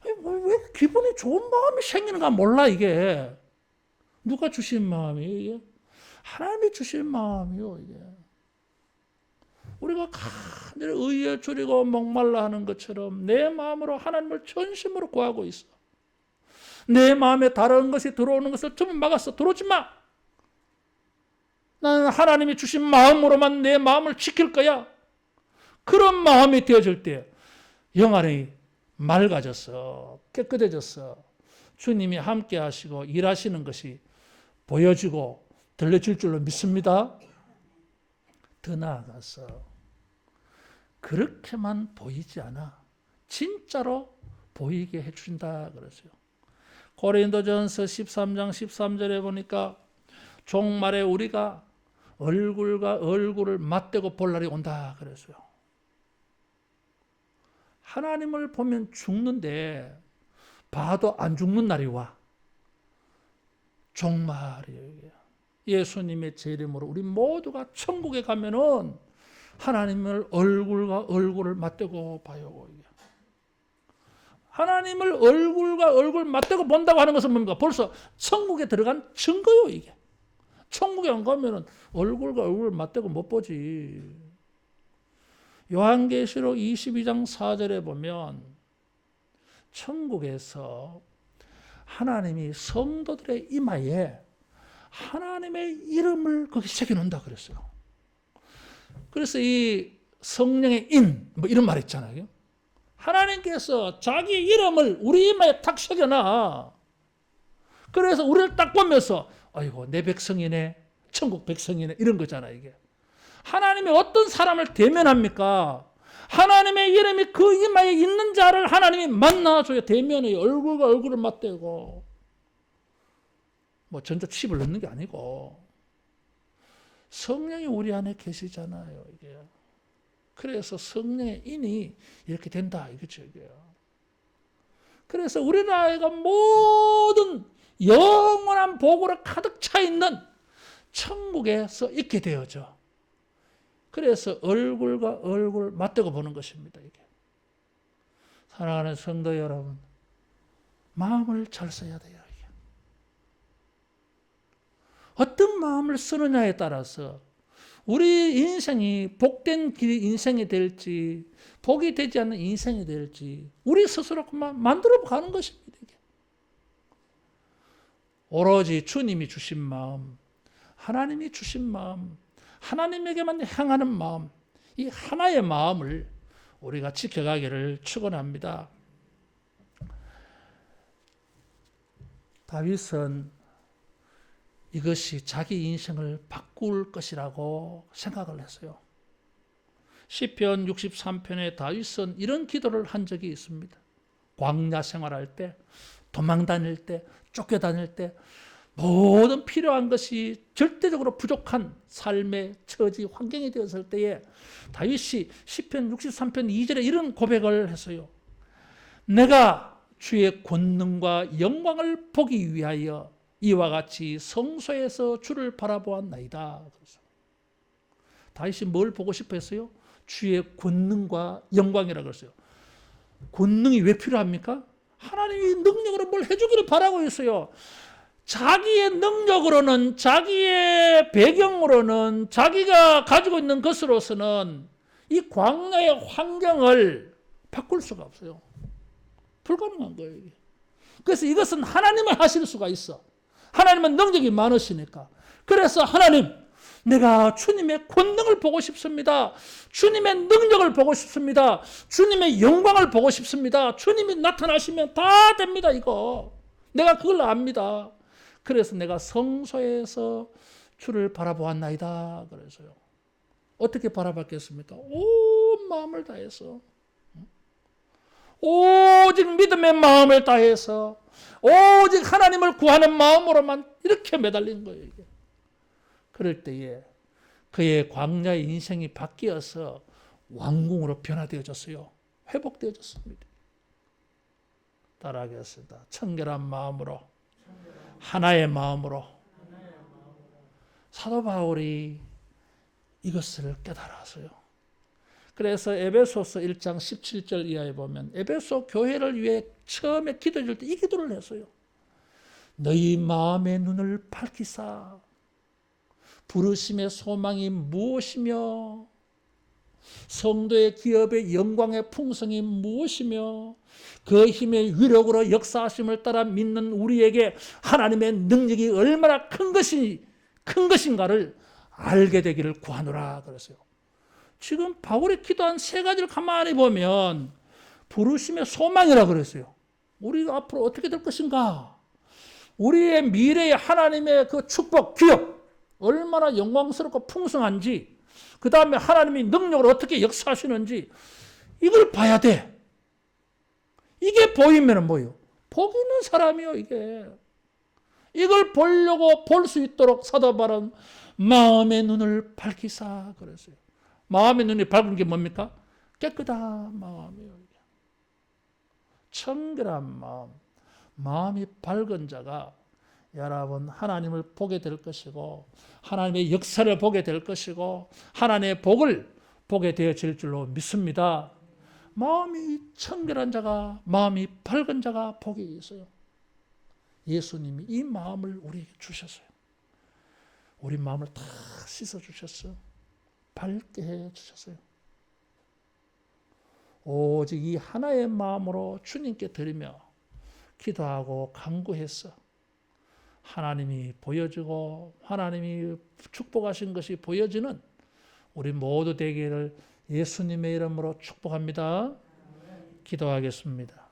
왜 기분이 좋은 마음이 생기는가 몰라, 이게. 누가 주신 마음이 이게? 하나님이 주신 마음이요, 이게. 우리가 간절히 의에 줄이고 목말라 하는 것처럼 내 마음으로 하나님을 전심으로 구하고 있어. 내 마음에 다른 것이 들어오는 것을 좀 막았어. 들어오지 마. 나는 하나님이 주신 마음으로만 내 마음을 지킬 거야. 그런 마음이 되어질 때 영안이 맑아졌어. 깨끗해졌어. 주님이 함께 하시고 일하시는 것이 보여지고 들려질 줄로 믿습니다. 더 나아가서 그렇게만 보이지 않아. 진짜로 보이게 해준다 그러죠. 고린도전서 13장 13절에 보니까 종말에 우리가 얼굴과 얼굴을 맞대고 볼 날이 온다 그랬어요. 하나님을 보면 죽는데 봐도 안 죽는 날이 와. 종말이에요. 예수님의 제 이름으로 우리 모두가 천국에 가면은 하나님을 얼굴과 얼굴을 맞대고 봐요. 하나님을 얼굴과 얼굴 맞대고 본다고 하는 것은 뭡니까? 벌써 천국에 들어간 증거요, 이게. 천국에 안 가면은 얼굴과 얼굴을 맞대고 못 보지. 요한계시록 22장 4절에 보면 천국에서 하나님이 성도들의 이마에 하나님의 이름을 거기 새겨놓는다 그랬어요. 그래서 이 성령의 인, 뭐 이런 말 있잖아요. 하나님께서 자기 이름을 우리 이마에 탁 새겨놔. 그래서 우리를 딱 보면서 아이고 내 백성이네, 천국 백성이네, 이런 거잖아, 이게. 하나님이 어떤 사람을 대면합니까? 하나님의 이름이 그 이마에 있는 자를 하나님이 만나줘요. 대면에 얼굴과 얼굴을 맞대고. 뭐 전자 칩을 넣는 게 아니고 성령이 우리 안에 계시잖아요, 이게. 그래서 성령의 인이 이렇게 된다 이거죠, 이게. 그래서 우리나라가 모든 영원한 복으로 가득 차 있는 천국에서 있게 되어져. 그래서 얼굴과 얼굴 맞대고 보는 것입니다, 이게. 사랑하는 성도 여러분, 마음을 잘 써야 돼요. 이게. 어떤 마음을 쓰느냐에 따라서 우리 인생이 복된 인생이 될지 복이 되지 않는 인생이 될지 우리 스스로 그만 만들어 가는 것입니다, 이게. 오로지 주님이 주신 마음, 하나님이 주신 마음, 하나님에게만 향하는 마음, 이 하나의 마음을 우리가 지켜가기를 축원합니다. 다윗은 이것이 자기 인생을 바꿀 것이라고 생각을 했어요. 시편 63편에 다윗은 이런 기도를 한 적이 있습니다. 광야 생활할 때, 도망 다닐 때, 쫓겨다닐 때 모든 필요한 것이 절대적으로 부족한 삶의 처지, 환경이 되었을 때에 다윗이 시편 63편 2절에 이런 고백을 했어요. 내가 주의 권능과 영광을 보기 위하여 이와 같이 성소에서 주를 바라보았나이다. 다윗이 뭘 보고 싶어 했어요? 주의 권능과 영광이라고 했어요. 권능이 왜 필요합니까? 하나님이 능력으로 뭘 해주기를 바라고 있어요. 자기의 능력으로는, 자기의 배경으로는, 자기가 가지고 있는 것으로서는 이 광야의 환경을 바꿀 수가 없어요. 불가능한 거예요. 그래서 이것은 하나님을 하실 수가 있어. 하나님은 능력이 많으시니까. 그래서 하나님, 내가 주님의 권능을 보고 싶습니다. 주님의 능력을 보고 싶습니다. 주님의 영광을 보고 싶습니다. 주님이 나타나시면 다 됩니다, 이거. 내가 그걸 압니다. 그래서 내가 성소에서 주를 바라보았나이다. 그래서요. 어떻게 바라봤겠습니까? 온 마음을 다해서. 오직 믿음의 마음을 다해서. 오직 하나님을 구하는 마음으로만 이렇게 매달린 거예요, 이게. 그럴 때에 그의 광야의 인생이 바뀌어서 왕궁으로 변화되어졌어요. 회복되어졌습니다. 따라하겠습니다. 청결한 마음으로, 하나의 마음으로. 사도 바울이 이것을 깨달았어요. 그래서 에베소서 1장 17절 이하에 보면 에베소 교회를 위해 처음에 기도할 때 이 기도를 했어요. 너희 마음의 눈을 밝히사 부르심의 소망이 무엇이며 성도의 기업의 영광의 풍성이 무엇이며 그 힘의 위력으로 역사하심을 따라 믿는 우리에게 하나님의 능력이 얼마나 큰 것인가를 알게 되기를 구하노라 그랬어요. 지금 바울이 기도한 세 가지를 가만히 보면 부르심의 소망이라 그랬어요. 우리가 앞으로 어떻게 될 것인가? 우리의 미래의 하나님의 그 축복, 기업 얼마나 영광스럽고 풍성한지, 그 다음에 하나님이 능력을 어떻게 역사하시는지 이걸 봐야 돼. 이게 보이면 뭐예요? 복 있는 사람이요, 이게. 이걸 보려고 볼 수 있도록 사도 바울은 마음의 눈을 밝히사 그랬어요. 마음의 눈이 밝은 게 뭡니까? 깨끗한 마음이에요. 청결한 마음, 마음이 밝은 자가 여러분 하나님을 보게 될 것이고 하나님의 역사를 보게 될 것이고 하나님의 복을 보게 되어질 줄로 믿습니다. 마음이 청결한 자가, 마음이 밝은 자가 복이 있어요. 예수님이 이 마음을 우리에게 주셨어요. 우리 마음을 다 씻어주셨어요. 밝게 해주셨어요. 오직 이 하나의 마음으로 주님께 드리며 기도하고 간구했어. 하나님이 보여주고 하나님이 축복하신 것이 보여지는 우리 모두 되기를 예수님의 이름으로 축복합니다. 기도하겠습니다.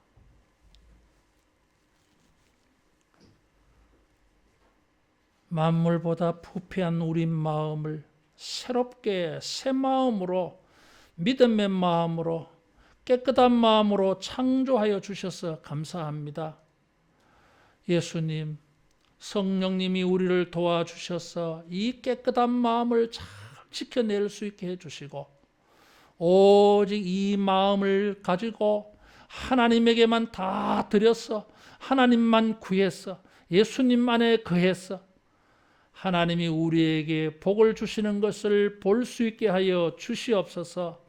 만물보다 부패한 우리 마음을 새롭게 새 마음으로 믿음의 마음으로 깨끗한 마음으로 창조하여 주셔서 감사합니다. 예수님, 성령님이 우리를 도와주셔서 이 깨끗한 마음을 잘 지켜낼 수 있게 해주시고 오직 이 마음을 가지고 하나님에게만 다 드렸어. 하나님만 구했어. 예수님 안에 거했어. 하나님이 우리에게 복을 주시는 것을 볼 수 있게 하여 주시옵소서.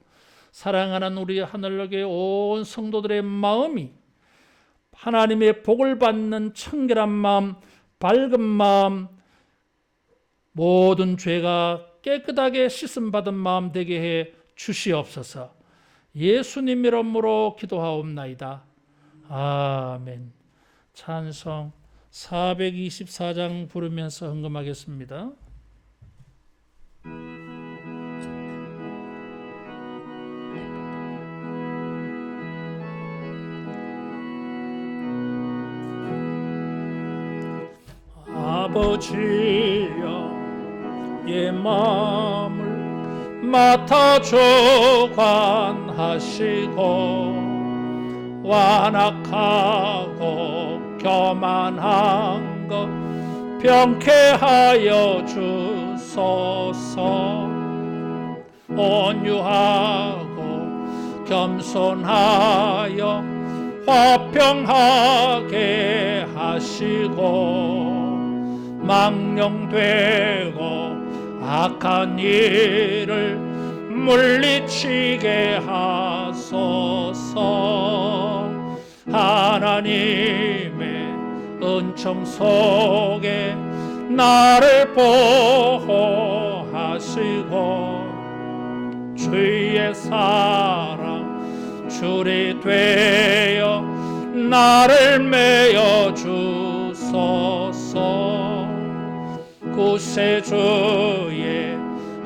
사랑하는 우리 하늘나라의 온 성도들의 마음이 하나님의 복을 받는 청결한 마음, 밝은 마음, 모든 죄가 깨끗하게 씻음받은 마음 되게 해 주시옵소서. 예수님 이름으로 기도하옵나이다. 아멘. 찬송 424장 부르면서 헌금하겠습니다. 아버지여 예 마음을 맡아 주관하시고 완악하고 교만한 것 병케하여 주소서. 온유하고 겸손하여 화평하게 하시고 망령되고 악한 일을 물리치게 하소서. 하나님의 은총 속에 나를 보호하시고 주의 사랑 줄이 되어 나를 메어 주소서. 구세주의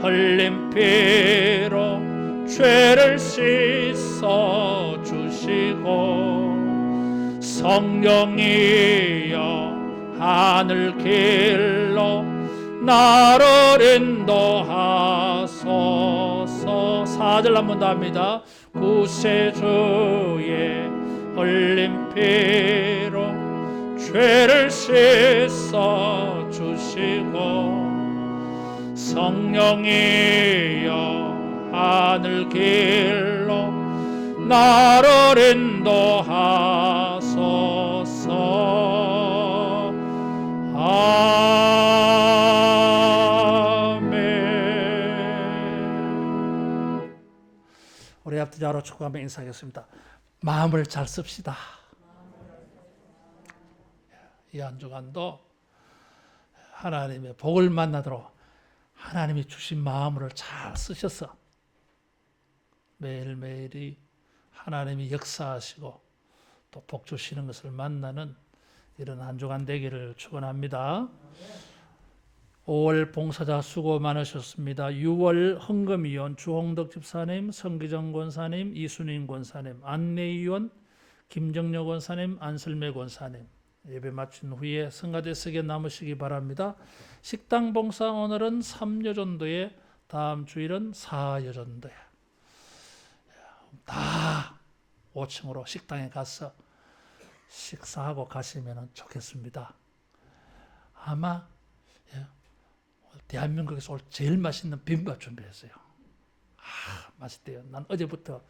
흘린 피로 죄를 씻어 주시고 성령이여 하늘 길로 나를 인도하소서. 4절 한 번 더 합니다. 구세주의 흘린 피로 죄를 씻어 주시고 성령이여 하늘 길로 나를 인도하소서. 아멘. 우리 앞뒤 자로 축구하며 인사하겠습니다. 마음을 잘 씁시다. 이 한 주간도 하나님의 복을 만나도록 하나님이 주신 마음을 잘 쓰셔서 매일매일이 하나님이 역사하시고 또 복 주시는 것을 만나는 이런 한 주간 되기를 축원합니다. 5월 봉사자 수고 많으셨습니다. 6월 헌금위원 주홍덕 집사님, 성기정 권사님, 이순인 권사님, 안내위원 김정려 권사님, 안설매 권사님, 예배 마친 후에 성가대석에 남으시기 바랍니다. 식당 봉사 오늘은 3여전도에 다음 주일은 4여전도에 다 5층으로 식당에 가서 식사하고 가시면 좋겠습니다. 아마 대한민국에서 올 제일 맛있는 비빔밥 준비했어요. 맛있대요. 난 어제부터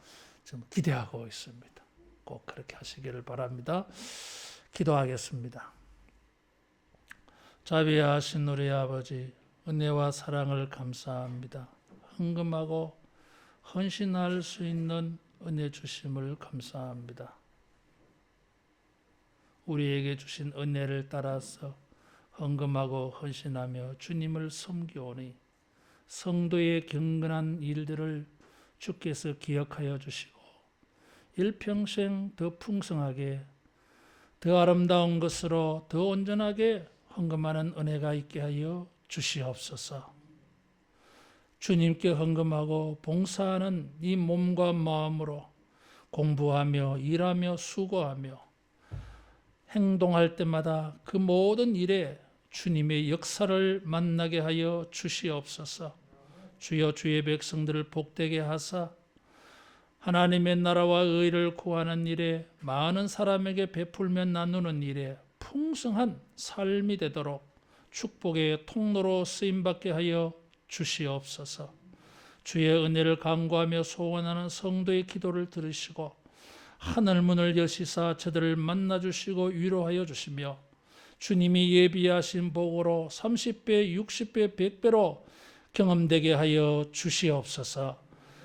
좀 기대하고 있습니다. 꼭 그렇게 하시기를 바랍니다. 기도하겠습니다. 자비하신 우리 아버지, 은혜와 사랑을 감사합니다. 헌금하고 헌신할 수 있는 은혜 주심을 감사합니다. 우리에게 주신 은혜를 따라서 헌금하고 헌신하며 주님을 섬기오니 성도의 경건한 일들을 주께서 기억하여 주시고 일평생 더 풍성하게 더 아름다운 것으로 더 온전하게 헌금하는 은혜가 있게 하여 주시옵소서. 주님께 헌금하고 봉사하는 이 몸과 마음으로 공부하며 일하며 수고하며 행동할 때마다 그 모든 일에 주님의 역사를 만나게 하여 주시옵소서. 주여 주의 백성들을 복되게 하사 하나님의 나라와 의를 구하는 일에 많은 사람에게 베풀며 나누는 일에 풍성한 삶이 되도록 축복의 통로로 쓰임받게 하여 주시옵소서. 주의 은혜를 간구하며 소원하는 성도의 기도를 들으시고 하늘문을 여시사 저들을 만나주시고 위로하여 주시며 주님이 예비하신 복으로 30배, 60배, 100배로 경험되게 하여 주시옵소서.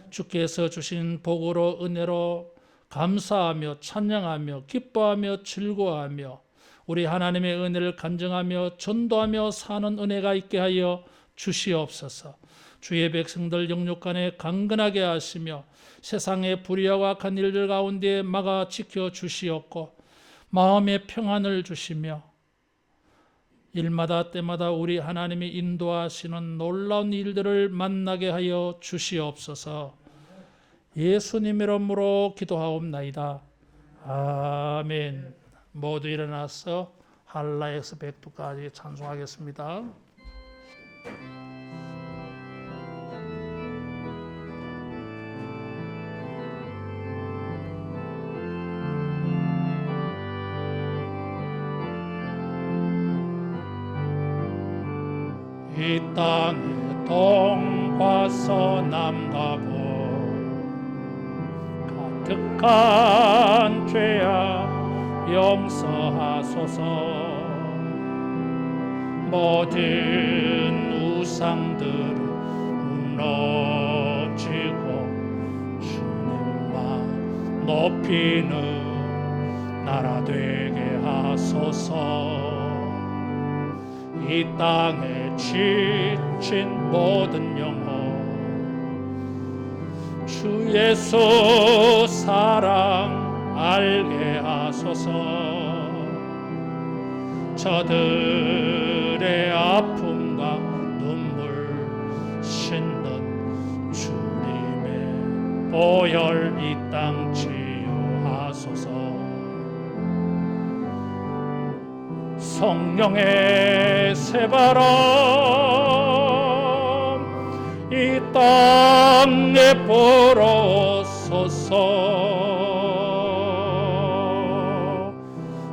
주께서 주신 복으로 은혜로 감사하며 찬양하며 기뻐하며 즐거워하며 우리 하나님의 은혜를 간증하며 전도하며 사는 은혜가 있게 하여 주시옵소서. 주의 백성들 영육간에 강건하게 하시며 세상의 불의와 악한 일들 가운데 막아 지켜 주시옵고 마음의 평안을 주시며 일마다 때마다 우리 하나님이 인도하시는 놀라운 일들을 만나게 하여 주시옵소서. 예수님 이름으로 기도하옵나이다. 아멘. 모두 일어나서 할라엑스 백두까지 찬송하겠습니다. 이 땅에 동과 서남과 북 가득한 죄악 용서하소서. 모든 우상들을 무너지고 주님만 높이는 나라 되게 하소서. 이 땅에 지친 모든 영혼 주 예수 사랑 알게 하소서. 저들의 아픔과 눈물 씻는 주님의 보혈 이 땅 치유하소서. 성령의 새바람 이 땅에 불어오소서.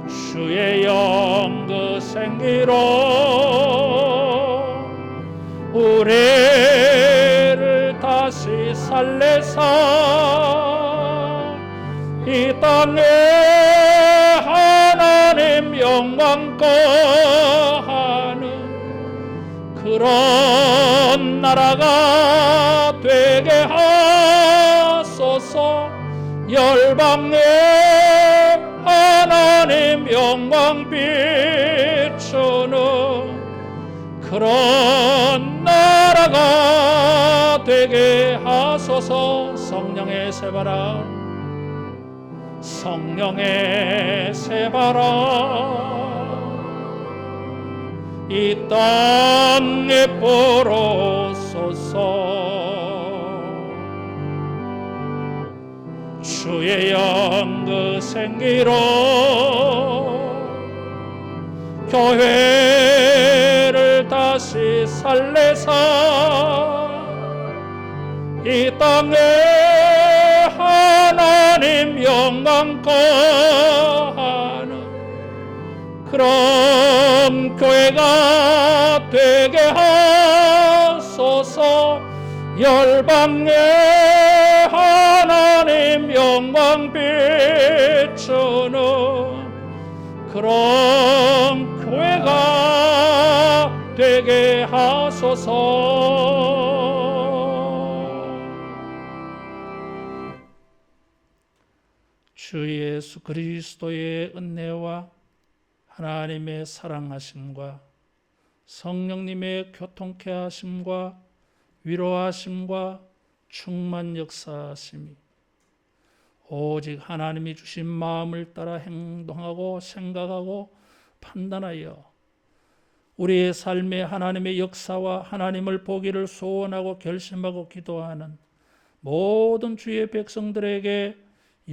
주의 영 그 생기로 우리를 다시 살래사 이 땅에 하나님 영광 거하는 그런 나라가 되게 하소서. 열방에 하나님 영광 비추는 그런 나라가 되게 하소서. 성령의 새바람 성령의 새바람 이 땅에 불어오소서. 주의 영 그 생기로 교회를 다시 살래사 이 땅에 하나님 영광 거하는 그런 교회가 되게 하소서. 열방에 하나님 영광 비추는 그런 교회가 되게 하소서. 주 예수 그리스도의 은혜와 하나님의 사랑하심과 성령님의 교통케 하심과 위로하심과 충만 역사하심이 오직 하나님이 주신 마음을 따라 행동하고 생각하고 판단하여 우리의 삶에 하나님의 역사와 하나님을 보기를 소원하고 결심하고 기도하는 모든 주의 백성들에게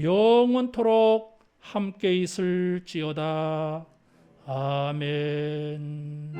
영원토록 함께 있을지어다. 아멘.